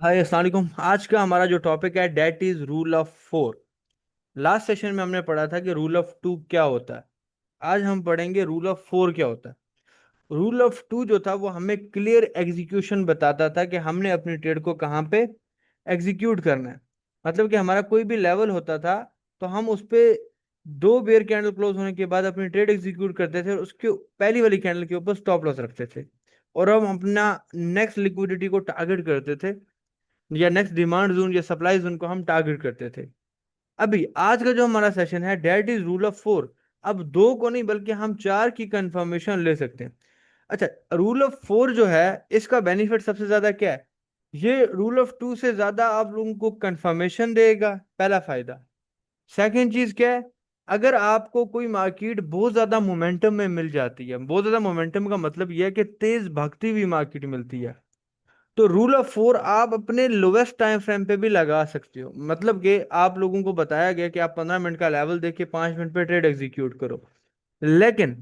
हाय अस्सलाम वालेकुम। आज का हमारा जो टॉपिक है that is rule of four. Last session में हमने पढ़ा था कि रूल ऑफ टू क्या होता है। आज हम पढ़ेंगे रूल ऑफ फोर क्या होता है। रूल ऑफ टू जो था वो हमें क्लियर एग्जीक्यूशन बताता था कि हमने अपनी ट्रेड को कहाँ पे एग्जीक्यूट करना है। मतलब कि हमारा कोई भी लेवल होता था तो हम उस पे दो बेयर कैंडल क्लोज होने के बाद अपनी ट्रेड एग्जीक्यूट करते थे और उसके पहली वाली कैंडल के ऊपर स्टॉप लॉस रखते थे और हम अपना नेक्स्ट लिक्विडिटी को टारगेट करते थे या नेक्स्ट डिमांड जोन या सप्लाई जोन को हम टारगेट करते थे। अभी आज का जो हमारा सेशन है that is rule of four. अब दो को नहीं बल्कि हम चार की कंफर्मेशन ले सकते हैं। अच्छा, रूल ऑफ फोर जो है इसका बेनिफिट सबसे ज्यादा क्या है? ये रूल ऑफ टू से ज्यादा आप लोगों को कंफर्मेशन देगा, पहला फायदा। सेकंड चीज क्या है? अगर आपको कोई मार्केट बहुत ज्यादा मोमेंटम में मिल जाती है, बहुत ज्यादा मोमेंटम का मतलब यह है कि तेज भागती हुई मार्केट मिलती है, तो रूल ऑफ फोर आप अपने लोवेस्ट टाइम फ्रेम पे भी लगा सकते हो। मतलब कि आप लोगों को बताया गया कि आप 15 मिनट का लेवल देके 5 मिनट पे ट्रेड एग्जीक्यूट करो। लेकिन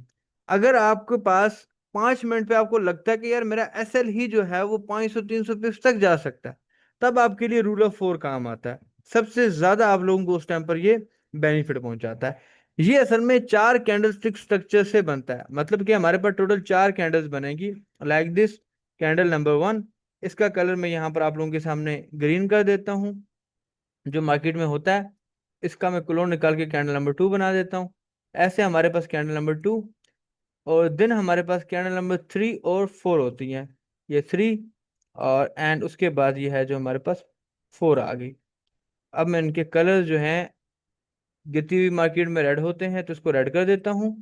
अगर आपके पास 5 मिनट पे आपको लगता है कि यार मेरा एसएल ही जो है वो 500 300 पिप्स तक जा सकता है, तब आपके लिए रूल ऑफ फोर काम आता है। सबसे ज्यादा आप लोगों को उस टाइम पर ये बेनिफिट पहुंचाता है। ये असल में चार कैंडल स्टिक स्ट्रक्चर से बनता है। मतलब कि हमारे पास टोटल चार कैंडल्स बनेगी like this. Candle number one, इसका कलर मैं यहाँ पर आप लोगों के सामने ग्रीन कर देता हूँ जो मार्केट में होता है। इसका मैं क्लोन निकाल के कैंडल नंबर टू बना देता हूँ। ऐसे हमारे पास कैंडल नंबर टू और देन हमारे पास कैंडल नंबर थ्री और फोर होती हैं। ये थ्री और एंड उसके बाद ये है जो हमारे पास फोर आ गई। अब मैं इनके कलर जो हैं, गिरती हुई मार्केट में रेड होते हैं तो इसको रेड कर देता हूँ,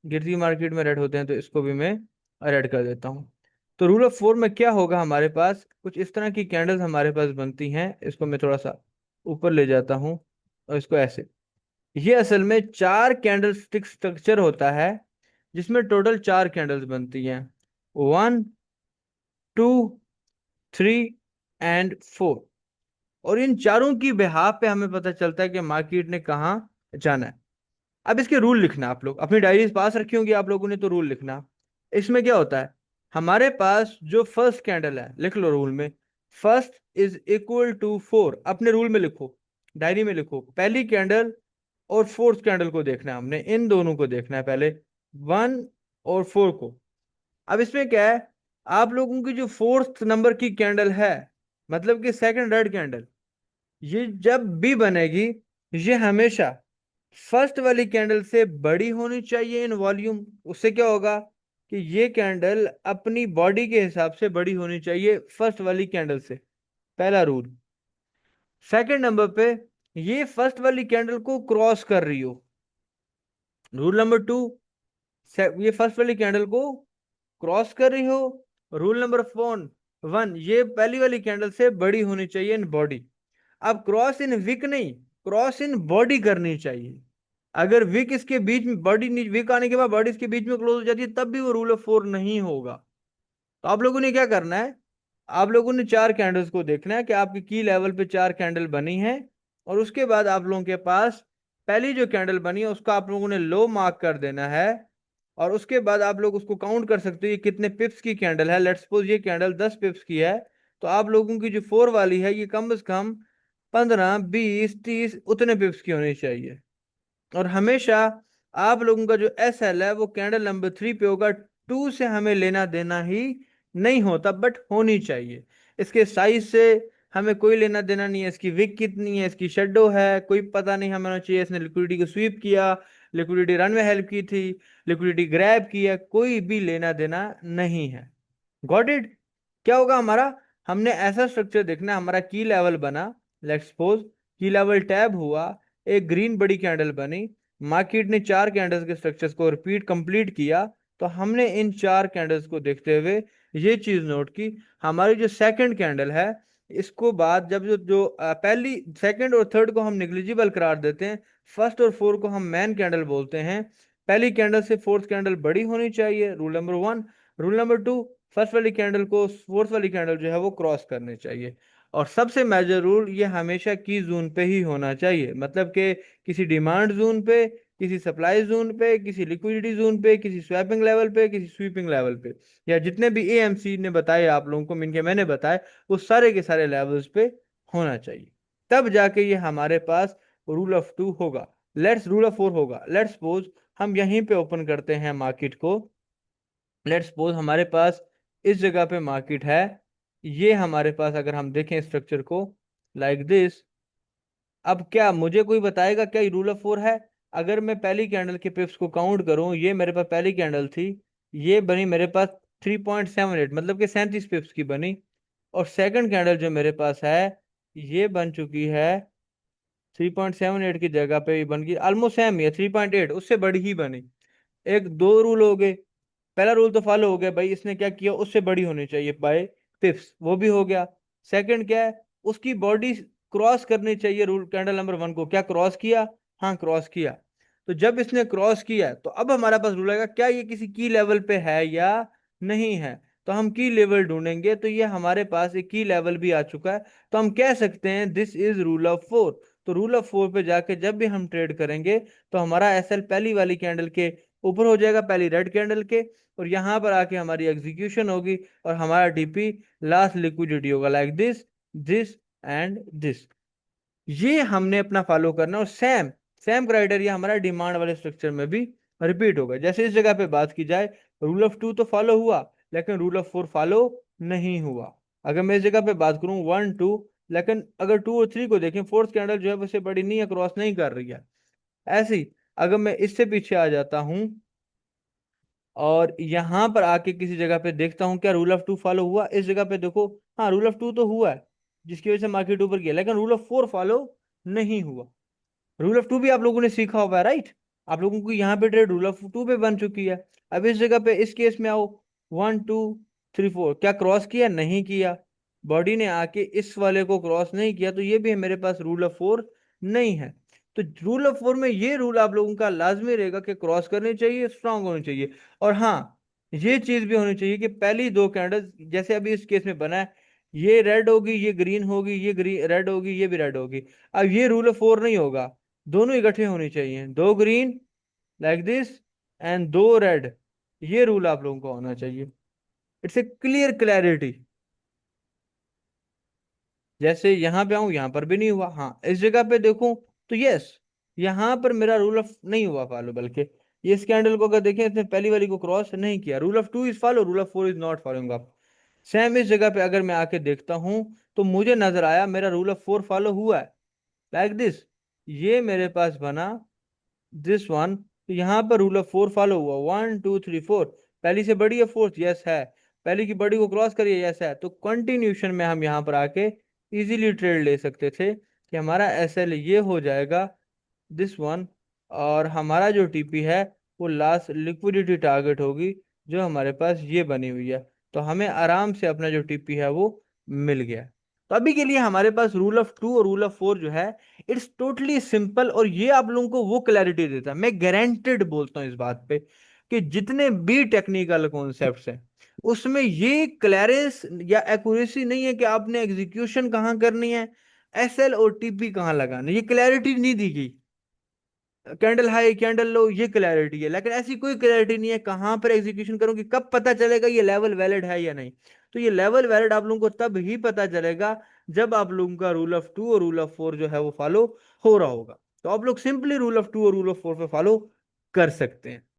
गिरती हुई मार्केट में रेड होते हैं तो इसको भी मैं रेड कर देता हूँ। तो रूल ऑफ फोर में क्या होगा, हमारे पास कुछ इस तरह की कैंडल्स हमारे पास बनती हैं। इसको मैं थोड़ा सा ऊपर ले जाता हूँ और इसको ऐसे। ये असल में चार कैंडल स्टिक स्ट्रक्चर होता है जिसमें टोटल चार कैंडल्स बनती हैं। One, two, three and four. और इन चारों की बिहाफ पे हमें पता चलता है कि मार्केट ने कहाँ जाना है। अब इसके रूल लिखना, आप लोग अपनी डायरीज पास रखी होंगी आप लोगों ने, तो रूल लिखना। इसमें क्या होता है, हमारे पास जो फर्स्ट कैंडल है, लिख लो रूल में, first is equal to four. अपने रूल में लिखो, डायरी में लिखो, पहली कैंडल और फोर्थ कैंडल को देखना है, हमने इन दोनों को देखना है पहले, वन और फोर को। अब इसमें क्या है, आप लोगों की जो फोर्थ नंबर की कैंडल है, मतलब कि सेकंड रेड कैंडल, ये जब भी बनेगी ये हमेशा फर्स्ट वाली कैंडल से बड़ी होनी चाहिए इन वॉल्यूम। उससे क्या होगा कि ये कैंडल अपनी बॉडी के हिसाब से बड़ी होनी चाहिए फर्स्ट वाली कैंडल से, पहला रूल। सेकंड नंबर पे, ये फर्स्ट वाली कैंडल को क्रॉस कर रही हो, रूल नंबर टू। ये फर्स्ट वाली कैंडल को क्रॉस कर रही हो। रूल नंबर फोर, वन, ये पहली वाली कैंडल से बड़ी होनी चाहिए इन बॉडी। अब क्रॉस इन विक नहीं, क्रॉस इन बॉडी करनी चाहिए। अगर विक इसके बीच में, बॉडी विक आने के बाद बॉडी इसके बीच में क्लोज हो जाती है, तब भी वो रूल ऑफ फोर नहीं होगा। तो आप लोगों ने क्या करना है, आप लोगों ने चार कैंडल्स को देखना है कि आपकी की लेवल पे चार कैंडल बनी है, और उसके बाद आप लोगों के पास पहली जो कैंडल बनी है उसका आप लोगों ने लो मार्क कर देना है। और उसके बाद आप लोग उसको काउंट कर सकते हो ये कितने पिप्स की कैंडल है। लेट्स सपोज ये कैंडल 10 पिप्स की है, तो आप लोगों की जो फोर वाली है ये कम से कम 15 20 30 उतने पिप्स की होनी चाहिए। और हमेशा आप लोगों का जो एस एल है वो कैंडल नंबर थ्री पे होगा। टू से हमें लेना देना ही नहीं होता, बट होनी चाहिए। इसके साइज से हमें कोई लेना देना नहीं है, इसकी विक कितनी है, इसकी शेडो है, कोई पता नहीं हमें होना चाहिए इसने लिक्विडिटी को स्वीप किया, लिक्विडिटी रन में हेल्प की थी, लिक्विडिटी ग्रैब किया, कोई भी लेना देना नहीं है। Got it? क्या होगा हमारा, हमने ऐसा स्ट्रक्चर देखना है, हमारा की लेवल बना, लेट्स सपोज की लेवल टैब हुआ, एक ग्रीन बड़ी कैंडल बनी, मार्केट ने चार कैंडल्स के स्ट्रक्चर्स को रिपीट कंप्लीट किया, तो हमने इन चार कैंडल्स को देखते हुए ये चीज नोट की, हमारी जो सेकंड कैंडल है इसको बाद जब पहली सेकंड और थर्ड को हम निग्लिजिबल करार देते हैं, फर्स्ट और फोर्थ को हम मैन कैंडल बोलते हैं। पहली कैंडल से फोर्थ कैंडल बड़ी होनी चाहिए, rule number one. Rule number two, first वाली कैंडल को फोर्थ वाली कैंडल जो है वो क्रॉस करनी चाहिए। और सबसे मेजर रूल, ये हमेशा की जोन पे ही होना चाहिए, मतलब कि किसी डिमांड जोन पे किसी सप्लाई जोन पे, किसी लिक्विडिटी जोन पे, किसी स्वैपिंग लेवल पे, किसी स्वीपिंग लेवल पे, या जितने भी एएमसी ने बताए आप लोगों को, मिनके मैंने बताए, वो सारे के सारे लेवल्स पे होना चाहिए। तब जाके ये हमारे पास रूल ऑफ टू होगा। लेट्स रूल ऑफ फोर होगा। लेट्स सपोज हम यहीं पे ओपन करते हैं मार्केट को। लेट्स सपोज हमारे पास इस जगह पे मार्केट है। ये हमारे पास अगर हम देखें स्ट्रक्चर को लाइक दिस, अब क्या मुझे कोई बताएगा क्या ये रूल ऑफ फोर है? अगर मैं पहली कैंडल के पिप्स को काउंट करूं, ये मेरे पास पहली कैंडल थी, ये बनी मेरे पास 3.78, मतलब कि 37 पिप्स की बनी। और सेकंड कैंडल जो मेरे पास है, ये बन चुकी है 3.78 की जगह पे, ये बन गई ऑलमोस्ट सेम ही है, 3.8, उससे बड़ी ही बनी। एक दो रूल हो गए। पहला रूल तो फॉलो हो गया भाई, इसने क्या किया, उससे बड़ी होनी चाहिए बाय पिप्स, वो भी हो गया। सेकंड क्या है, उसकी बॉडी क्रॉस करनी चाहिए रूल कैंडल नंबर वन को। क्या क्रॉस किया? हाँ क्रॉस किया। तो जब इसने क्रॉस किया तो अब हमारा पास रूल आएगा, क्या ये किसी की लेवल पे है या नहीं है। तो हम की लेवल ढूंढेंगे, तो ये हमारे पास एक की लेवल भी आ चुका है। तो हम कह सकते हैं this is rule of four. तो रूल ऑफ फोर पे जाके जब भी हम ट्रेड करेंगे, तो हमारा एसएल पहली वाली कैंडल के ऊपर हो जाएगा, पहली रेड कैंडल के, और यहां पर आके हमारी एग्जीक्यूशन होगी, और हमारा डीपी लास्ट लिक्विडिटी होगा like this, this and this. ये हमने अपना फॉलो करना, और सेम सेम क्राइटेरिया हमारा डिमांड वाले स्ट्रक्चर में भी रिपीट होगा। जैसे इस जगह पे बात की जाए, रूल ऑफ टू तो फॉलो हुआ, लेकिन रूल ऑफ फोर फॉलो नहीं हुआ। अगर मैं इस जगह पे बात करूं वन टू, लेकिन अगर टू और थ्री को देखें, फोर्थ कैंडल जो है उससे बड़ी नहीं है, क्रॉस नहीं कर रही है। ऐसे ही अगर मैं इससे पीछे आ जाता हूं, और यहां पर आके किसी जगह पे देखता हूँ क्या रूल ऑफ टू फॉलो हुआ, इस जगह पे देखो, हाँ रूल ऑफ टू तो हुआ है, जिसकी वजह से मार्केट ऊपर गया, लेकिन रूल ऑफ फोर फॉलो नहीं हुआ। रूल ऑफ टू भी आप लोगों ने सीखा हुआ है, राइट? आप लोगों को यहाँ पे ट्रेड रूल ऑफ टू पे बन चुकी है। अब इस जगह पे इस केस में आओ, वन टू थ्री फोर, क्या क्रॉस किया? नहीं किया। बॉडी ने आके इस वाले को क्रॉस नहीं किया, तो ये भी मेरे पास रूल ऑफ फोर नहीं है। तो रूल ऑफ फोर में ये रूल आप लोगों का लाजमी रहेगा कि क्रॉस करनी चाहिए, स्ट्रांग होनी चाहिए। और हाँ, ये चीज भी होनी चाहिए कि पहली दो कैंडल, जैसे अभी इस केस में बना है, ये रेड होगी, ये ग्रीन होगी, ये ग्रीन रेड होगी, ये भी रेड होगी। अब ये रूल ऑफ फोर नहीं होगा, दोनों इकट्ठे होने चाहिए, दो ग्रीन लाइक दिस एंड दो रेड। ये रूल आप लोगों को होना चाहिए। It's a clear clarity. जैसे यहां पे आऊं, यहां पर भी नहीं हुआ, हाँ इस जगह पे देखूं तो यस, यहां पर मेरा रूल ऑफ नहीं हुआ फॉलो, बल्कि ये इस कैंडल को अगर देखें, इसने पहली वाली को क्रॉस नहीं किया। Rule of two is follow, rule of four is not following up. Same इस जगह पे अगर मैं आके देखता हूं, तो मुझे नजर आया मेरा रूल ऑफ फोर फॉलो हुआ है लाइक दिस, ये मेरे पास बना दिस वन। तो यहाँ पर रूल ऑफ फोर फॉलो हुआ, वन टू थ्री फोर, पहली से बड़ी है फोर्थ, यस है। पहली की बड़ी को क्रॉस करिए, यस है। तो कंटिन्यूशन में हम यहाँ पर आके इजीली ट्रेड ले सकते थे कि हमारा एसएल ये हो जाएगा दिस वन, और हमारा जो टीपी है वो लास्ट लिक्विडिटी टारगेट होगी, जो हमारे पास ये बनी हुई है। तो हमें आराम से अपना जो टीपी है वो मिल गया। तो अभी के लिए हमारे पास रूल ऑफ टू और रूल ऑफ फोर जो है, इट्स टोटली सिंपल, और ये आप लोगों को वो क्लैरिटी देता है। मैं गारंटेड बोलता हूँ इस बात पे कि जितने भी टेक्निकल कॉन्सेप्ट्स हैं, उसमें ये क्लैरेंस या एक्यूरेसी नहीं है कि आपने एग्जीक्यूशन कहाँ करनी है, एसएल और टीपी कहाँ लगाना है, ये क्लैरिटी नहीं दी गई। कैंडल हाई कैंडल लो, ये क्लैरिटी है, लेकिन ऐसी कोई क्लैरिटी नहीं है कहां पर एग्जीक्यूशन करूंगी, कब पता चलेगा ये लेवल वैलिड है या नहीं। तो ये लेवल वैलिड आप लोगों को तब ही पता चलेगा जब आप लोगों का रूल ऑफ टू और रूल ऑफ फोर जो है वो फॉलो हो रहा होगा। तो आप लोग सिंपली रूल ऑफ टू और रूल ऑफ फोर पे फॉलो कर सकते हैं।